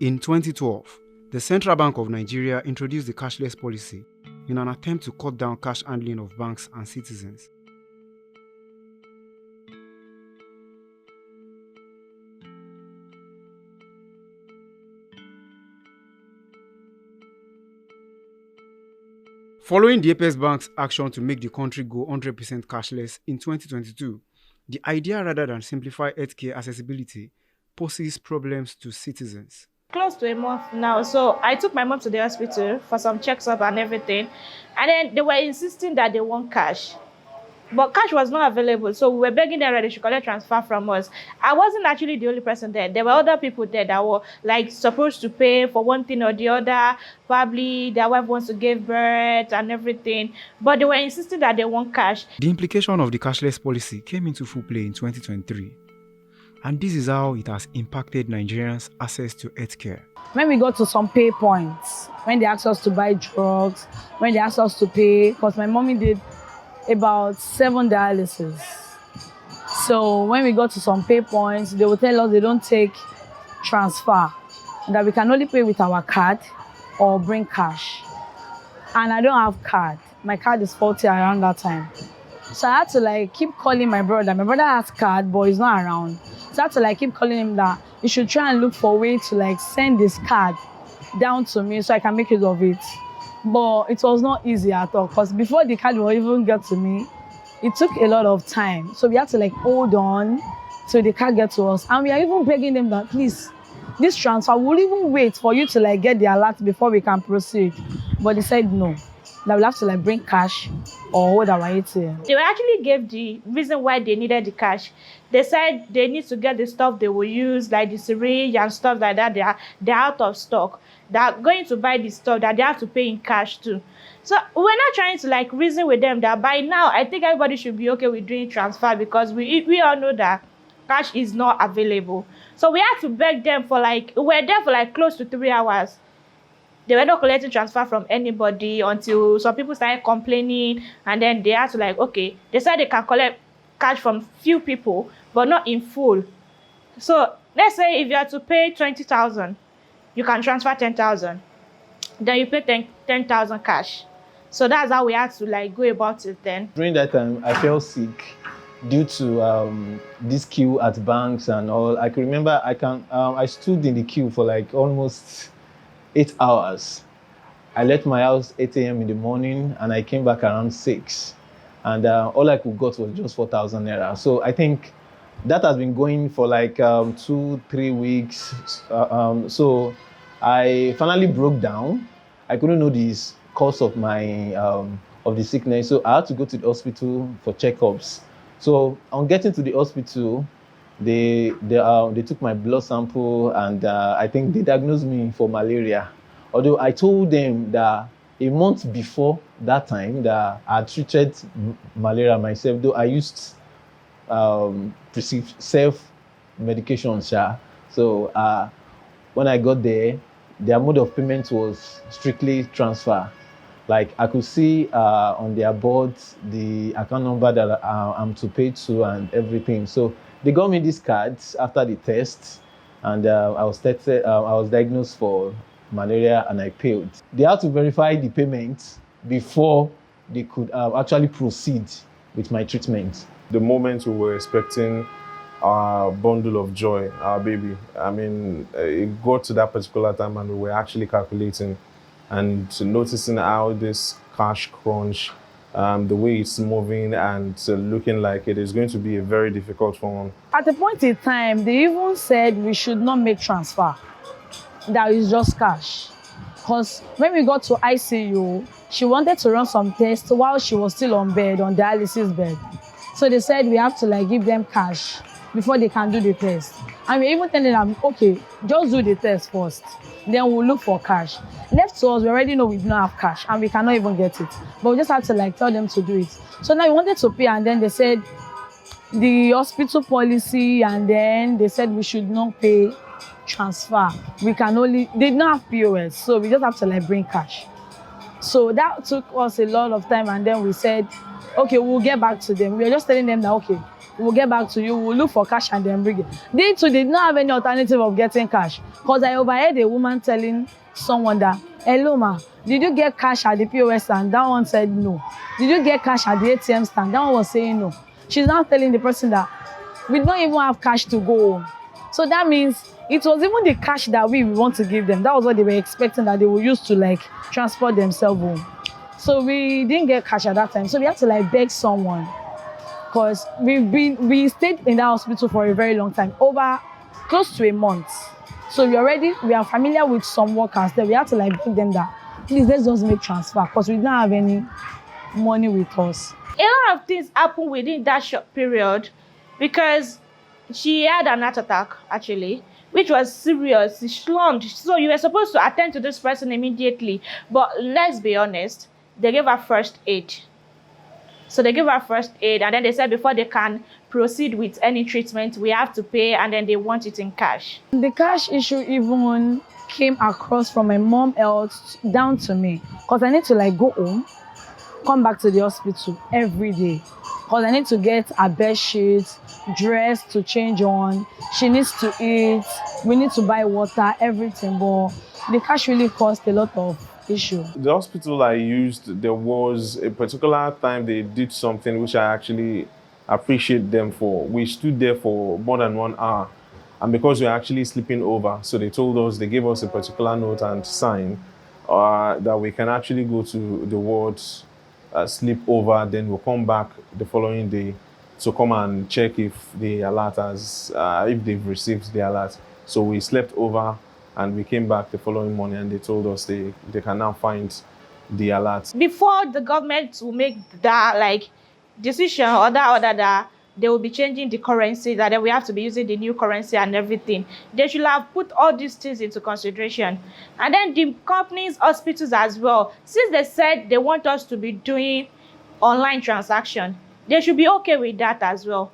In 2012, the Central Bank of Nigeria introduced the cashless policy in an attempt to cut down cash handling of banks and citizens. Following the Apex Bank's action to make the country go 100% cashless in 2022, the idea rather than simplify healthcare accessibility poses problems to citizens. Close to a month now, so I took my mom to the hospital for some checks up and everything, and then they were insisting that they want cash. But cash was not available, so we were begging them that they should collect transfer from us. I wasn't actually the only person there. There were other people there that were like supposed to pay for one thing or the other. Probably their wife wants to give birth and everything, but they were insisting that they want cash. The implication of the cashless policy came into full play in 2023, and this is how it has impacted Nigerians' access to healthcare. When we got to some pay points, when they asked us to buy drugs, when they asked us to pay, because my mommy did about 7 dialysis. So when we got to some pay points, they would tell us they don't take transfer, that we can only pay with our card or bring cash. And I don't have card. My card is faulty around that time. So I had to keep calling my brother. My brother has card, but he's not around. So I had to keep calling him that he should try and look for a way to send this card down to me so I can make use of it. But it was not easy at all, because before the card will even get to me, it took a lot of time. So we had to hold on till the card get to us. And we are even begging them that, please, this transfer, we'll even wait for you to get the alert before we can proceed. But they said no, that we'll have to bring cash or hold our ATM. They actually gave the reason why they needed the cash. They said they need to get the stuff they will use, like the syringe and stuff like that. They're out of stock. They're going to buy the stuff that they have to pay in cash too. So we're not trying to reason with them that by now I think everybody should be okay with doing transfer, because we all know that cash is not available. So we had to beg them for we were there for close to 3 hours. They were not collecting transfer from anybody until some people started complaining, and then they had to okay, they said they can collect cash from few people, but not in full. So let's say if you have to pay 20,000, you can transfer 10,000. Then you pay 10,000 cash. So that's how we had to go about it then. During that time, I felt sick due to this queue at banks and all. I can remember I stood in the queue for almost 8 hours. I left my house 8 a.m. in the morning and I came back around 6. And all I could got was just 4,000 naira. So I think that has been going for 2-3 weeks. So I finally broke down. I couldn't know the cause of my of the sickness, so I had to go to the hospital for checkups. So on getting to the hospital, they took my blood sample, and I think they diagnosed me for malaria. Although I told them that a month before that time that I treated malaria myself, though I used self-medication. So when I got there, their mode of payment was strictly transfer. I could see on their board the account number that I'm to pay to and everything. So they got me these cards after the test, and I was diagnosed for malaria and I paid. They had to verify the payment before they could actually proceed with my treatment. The moment we were expecting our bundle of joy, our baby, I mean, it got to that particular time and we were actually calculating and noticing how this cash crunch, the way it's moving and looking like it is going to be a very difficult one. At a point in time, they even said we should not make transfer, that is just cash. Because when we got to ICU, she wanted to run some tests while she was still on dialysis bed. So they said we have to give them cash before they can do the test. And we even telling them, okay, just do the test first, then we'll look for cash. Left to us, we already know we do not have cash and we cannot even get it. But we just had to tell them to do it. So now we wanted to pay, and then they said the hospital policy, and then they said we should not pay transfer. We can only, they did not have POS, so we just have to bring cash. So that took us a lot of time, and then we said, okay, we'll get back to them. We were just telling them that, okay, we'll get back to you, we'll look for cash and then bring it. They too did not have any alternative of getting cash, because I overheard a woman telling someone that, hello ma, did you get cash at the POS stand? That one said no. Did you get cash at the ATM stand? That one was saying no. She's now telling the person that we don't even have cash to go home. So that means it was even the cash that we want to give them. That was what they were expecting, that they would use to like transport themselves home. So we didn't get cash at that time. So we had to like beg someone, because we stayed in that hospital for a very long time, over close to a month. So we are familiar with some workers there. We had to like beg them that, please, let's just make transfer, because we didn't have any money with us. A lot of things happened within that short period, because she had an heart attack, actually, which was serious. She slumped. So you were supposed to attend to this person immediately. But let's be honest, they gave her first aid. So they gave her first aid, and then they said before they can proceed with any treatment, we have to pay, and then they want it in cash. The cash issue even came across from my mom health down to me, because I need to like go home, come back to the hospital every day, because I need to get her bed sheets, dress to change on, she needs to eat, we need to buy water, everything. But the cash really caused a lot of issue. The hospital I used, there was a particular time they did something which I actually appreciate them for. We stood there for more than 1 hour, and because we were actually sleeping over, so they told us, they gave us a particular note and sign that we can actually go to the wards, sleep over, then we'll come back the following day to come and check if the alert has, if they've received the alert. So we slept over, and we came back the following morning, and they told us they can now find the alert. Before the government will make that like decision or that they will be changing the currency, that then we have to be using the new currency and everything, they should have put all these things into consideration. And then the companies, hospitals as well, since they said they want us to be doing online transaction, they should be okay with that as well.